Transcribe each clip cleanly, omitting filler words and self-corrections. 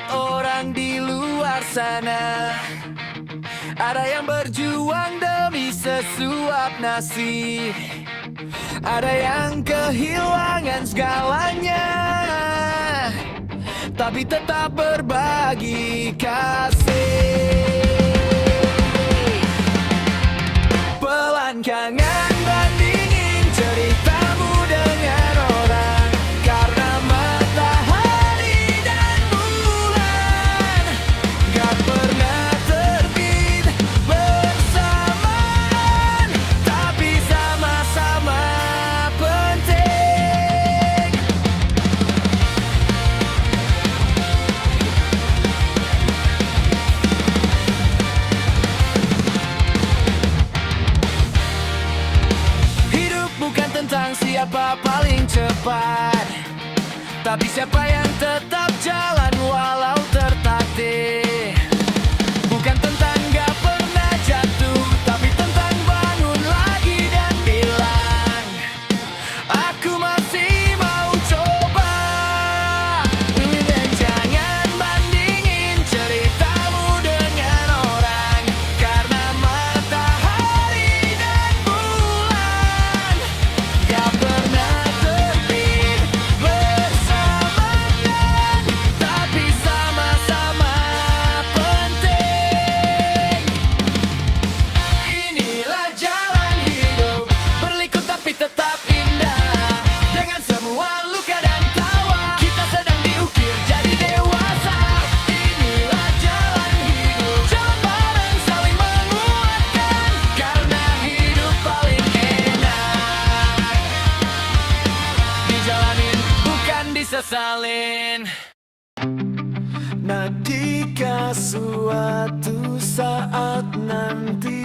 lihat orang di luar sana. Ada yang berjuang demi sesuap nasi, ada yang kehilangan segalanya, tapi tetap berbagi kasih. Pelan jangan bandingin ceritamu dengan orang, karena matahari dan bulan gak pernah terbit bersamaan, tapi sama-sama penting. Hidup bukan tentang siapa paling cepat, tapi siapa yang tetap jalan walau tertatih. Bukan tentang gak pernah jatuh, tapi tentang bangun lagi dan bilang, aku masih mau coba. Dan jangan bandingin ceritamu dengan orang, karena matahari dan bulan gak pernah terbit bersamaan, tapi sama-sama penting. Inilah jalan hidup, berliku tapi tetap indah. Dengan semua luka dan tawa, kita sedang diukir jadi dewasa. Inilah jalan hidup, jalan bareng saling menguatkan, karena hidup paling enak dijalanin, bukan disesalin. Ketika suatu saat nanti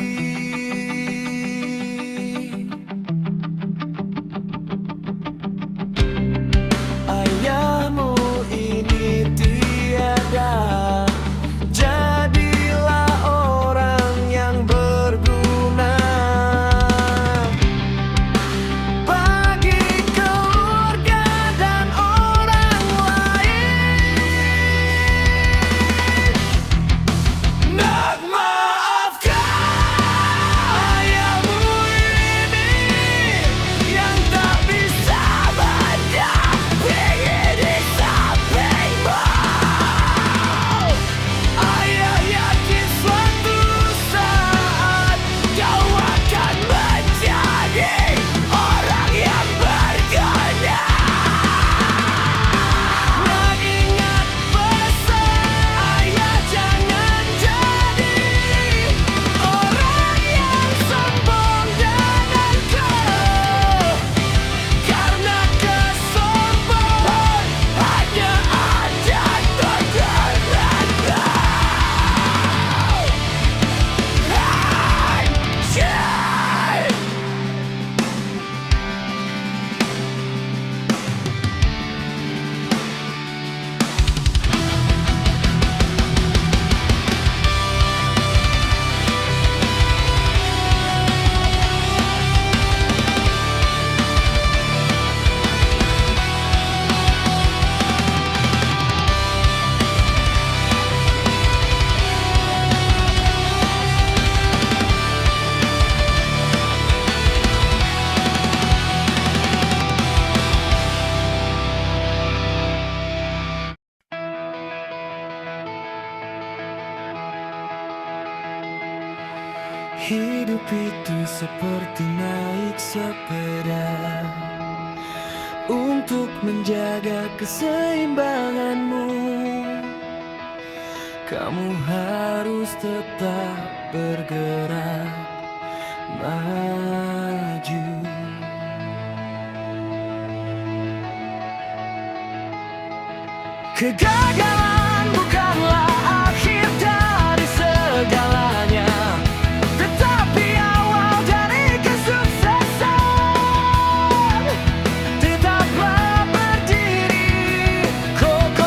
ayahmu ini tiada, jadilah orang yang berguna bagi keluarga dan orang lain. Nak maafkan ayahmu ini yang tak bisa mendampingi di sampingmu. Ayah yakin suatu saat kau akan menjadi orang yang berguna. Nak ingat pesan ayah, jangan jadi orang yang sombong dan angkuh, karena kesombongan hanya ada tenggelamnya. Anjay! Hidup itu seperti naik sepeda, untuk menjaga keseimbanganmu kamu harus tetap bergerak maju. Kegagalan bukanlah akhir dari segalanya, tetapi awal dari kesuksesan. Tetaplah berdiri kokoh,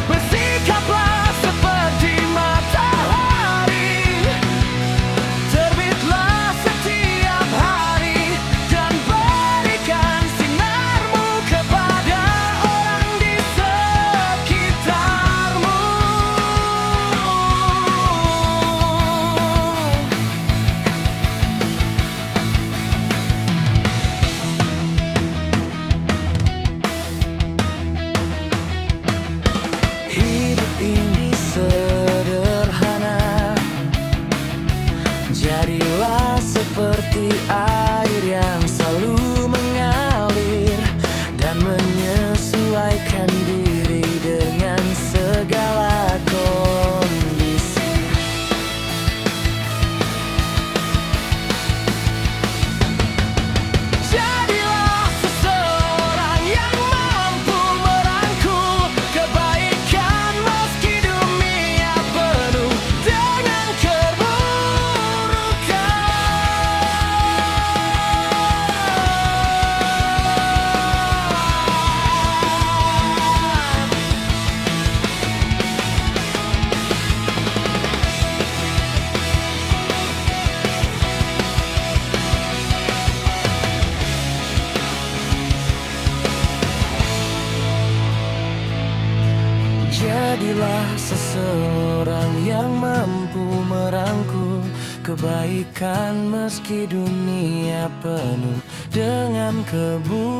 bersikaplah seperti matahari, terbitlah setiap hari. Jadilah seseorang yang mampu merangkul kebaikan meski dunia penuh dengan keburukan.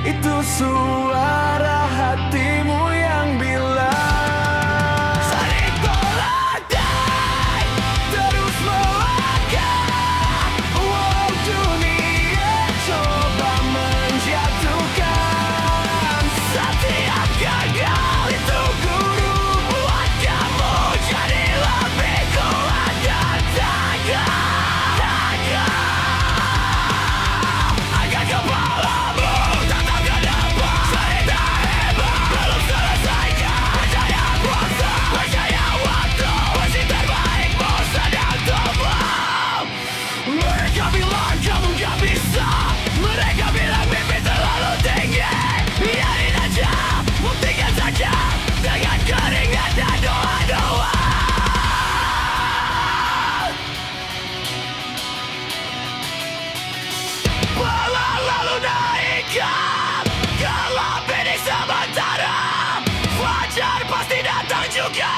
Itu suara hatimu yang bilang saling melandai, terus melangkah. Wow, dunia coba menjatuhkan. Setiap gagal itu guru buat kamu jadi lebih kuat dan tegar. Angkat kepalamu, juga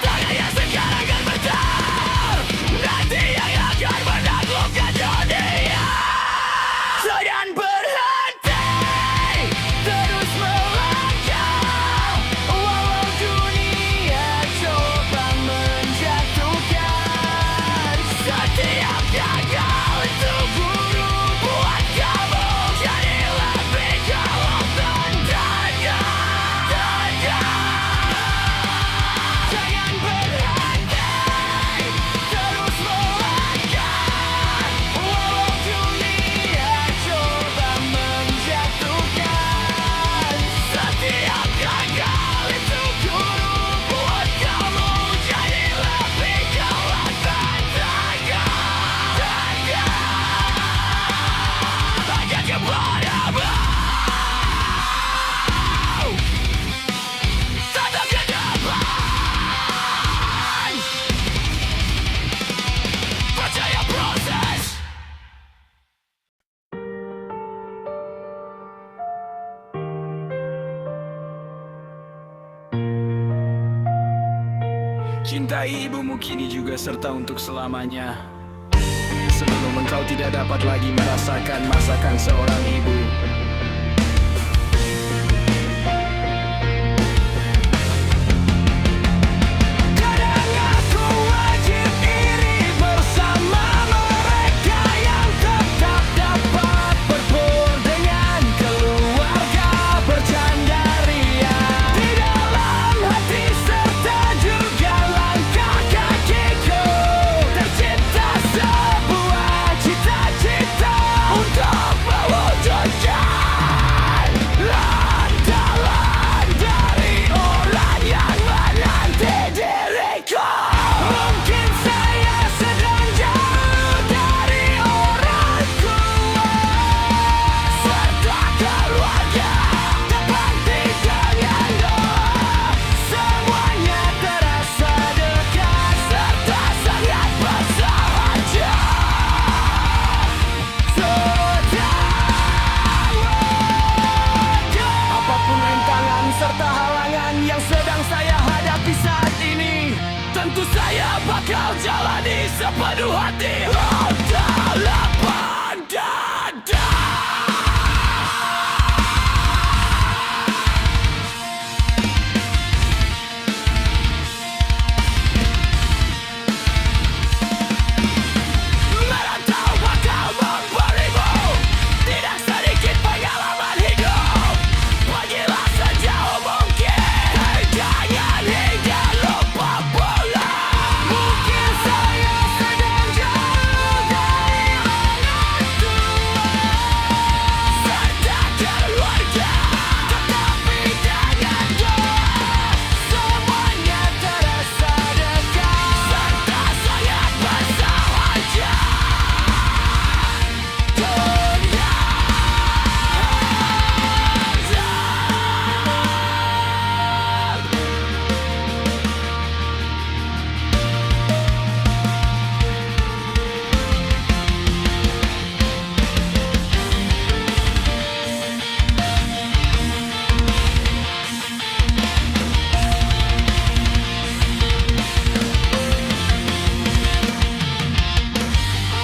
tangan yang sekarang akan bertahan, nanti yang akan menaklukkan dunia. Jangan berhenti, terus melangkah. Walau dunia coba menjatuhkan. Setiap gagal itu guru buat kamu jadi lebih kuat dan tegar. Jangan berhenti, terus melangkah. Walau dunia coba menjatuhkan. Setiap gagal itu guru buat kamu jadi lebih kuat dan tegar. Angkat kepadamu, tatap ke depan, percaya proses. Cintai ibumu kini juga serta untuk selamanya. Sebelum engkau tidak dapat lagi merasakan masakan seorang ibu. Kadang aku wajib iri bersama mereka yang tetap dapat berpur dengan keluarga bercanda ria. Di dalam hati serta juga langkah kakiku tercipta sebuah cita-cita. kau jalani sepenuh hati, oh, dalam dada. Merantau bakal memberimu tidak sedikit pengalaman hidup. Pergilah sejauh mungkin, jangan hingga lupa pulang. Mungkin saya sedang jauh dari orang tua serta keluarga, tetapi dengan doa semuanya terasa dekat serta sangat bersahaja.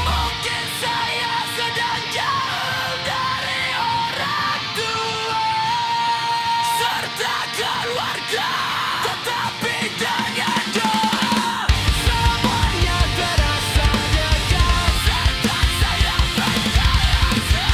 Mungkin saya sedang jauh dari orang tua serta keluarga, tetapi dengan doa semuanya terasa dekat serta saya berterasa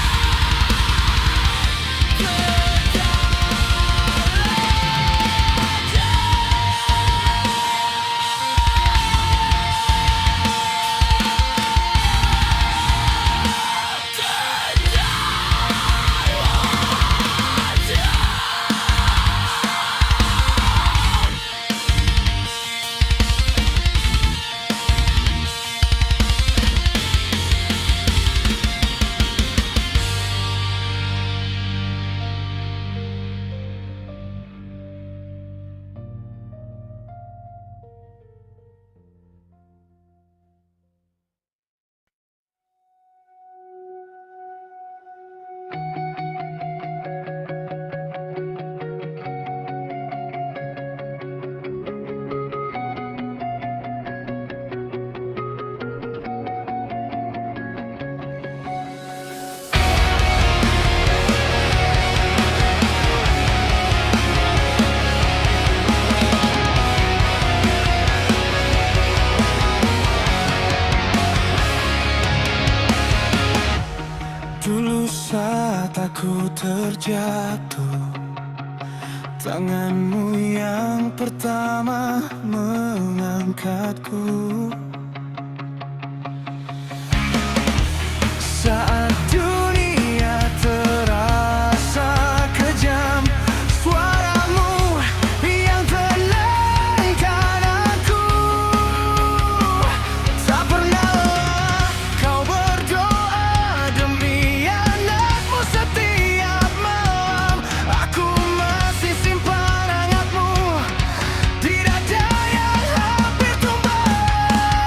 Dulu saat aku terjatuh, tanganmu yang pertama mengangkatku. Saat dunia terasa kejam, suaramu yang tenangkan aku. Tak pernah lelah kau berdoa demi anakmu setiap malam. Aku masih simpan hangatmu di dada yang hampir tumbang.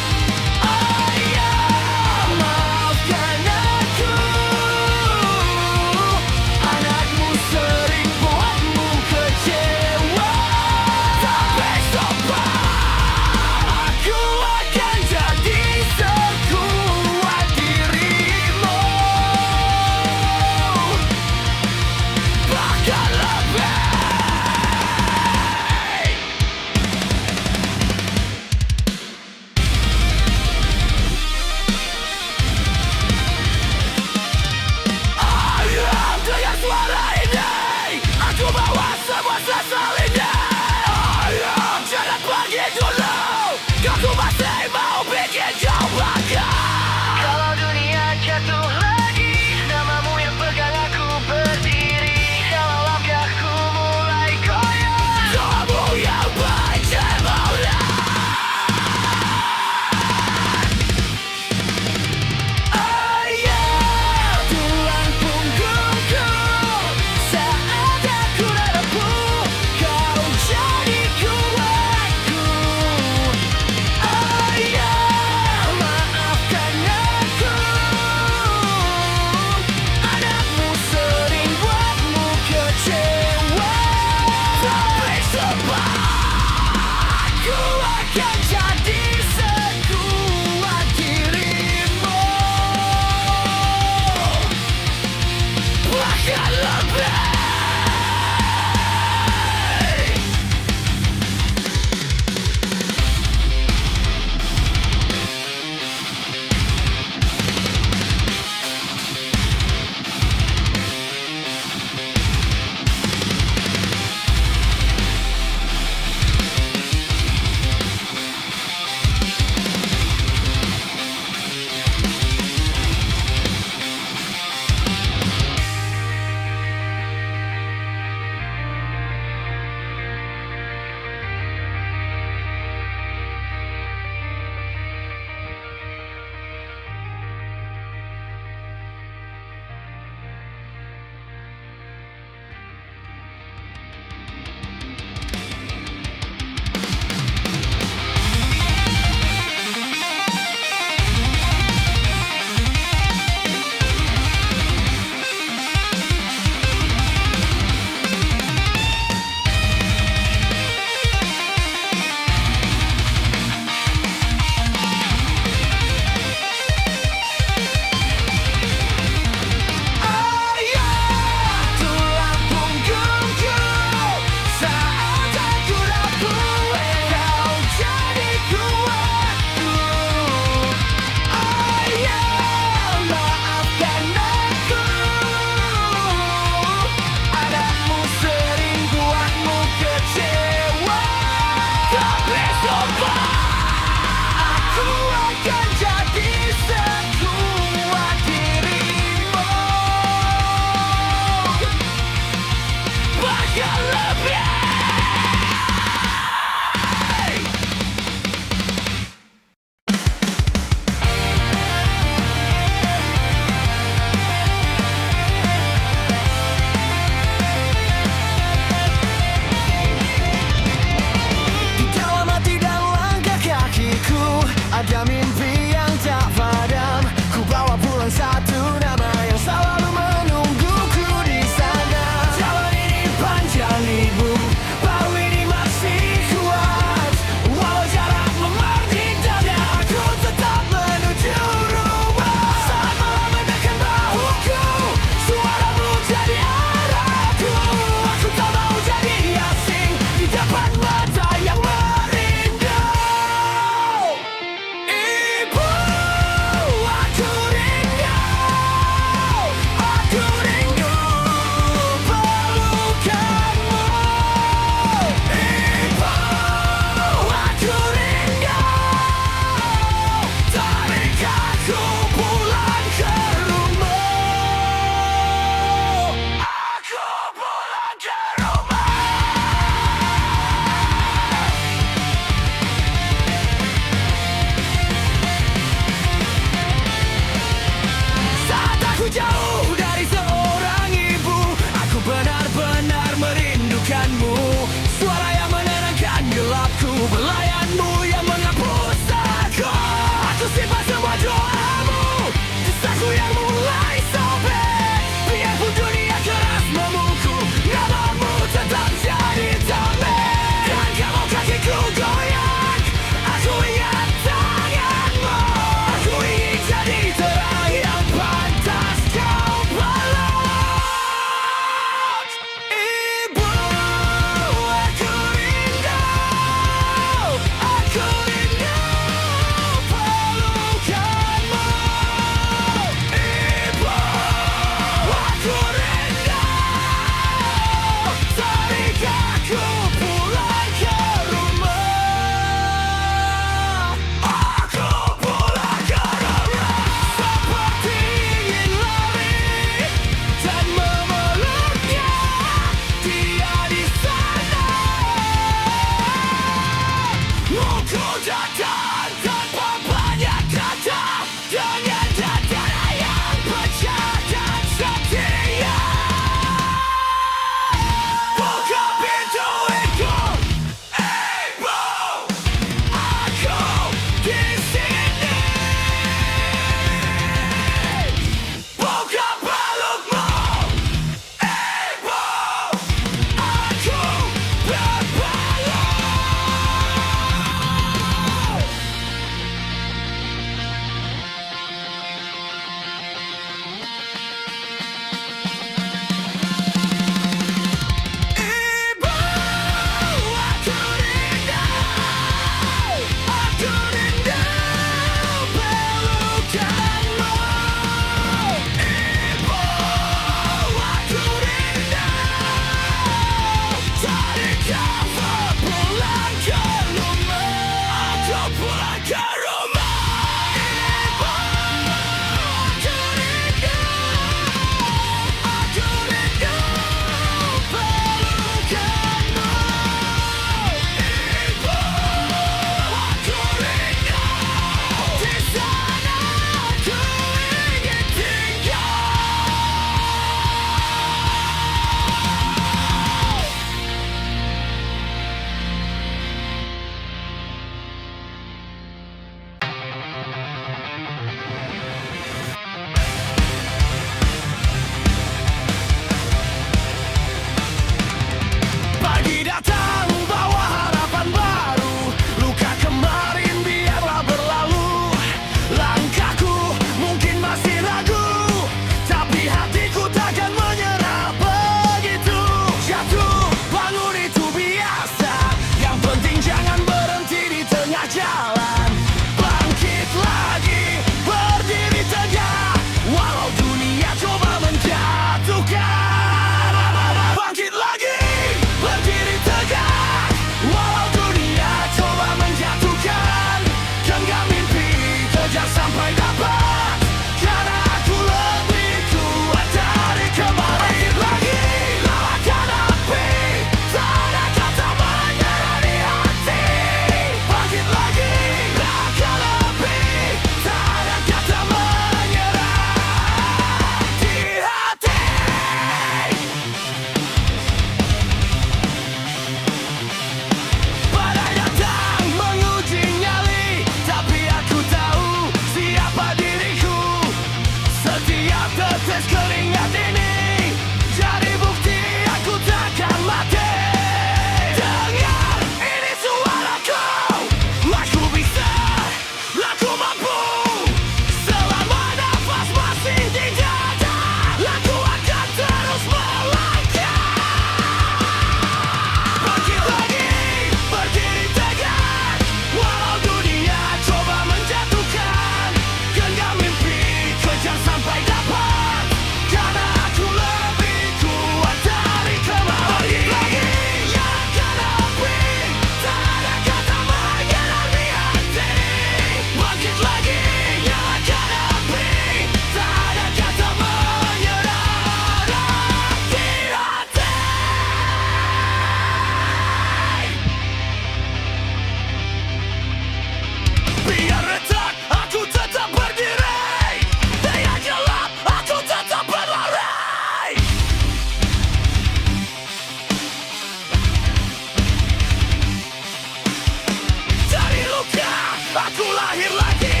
Aku lahir lagi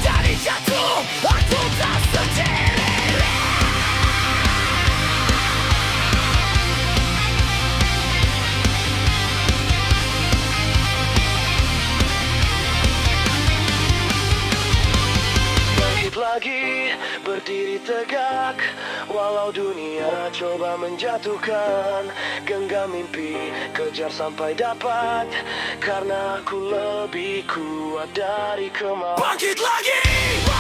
dari jatuh, aku tak sendiri. Bangkit lagi, berdiri tegak, walau dunia coba menjatuhkan. Genggam mimpi, kejar sampai dapat, karena aku lebih kuat dari kemauan. Bangkit lagi!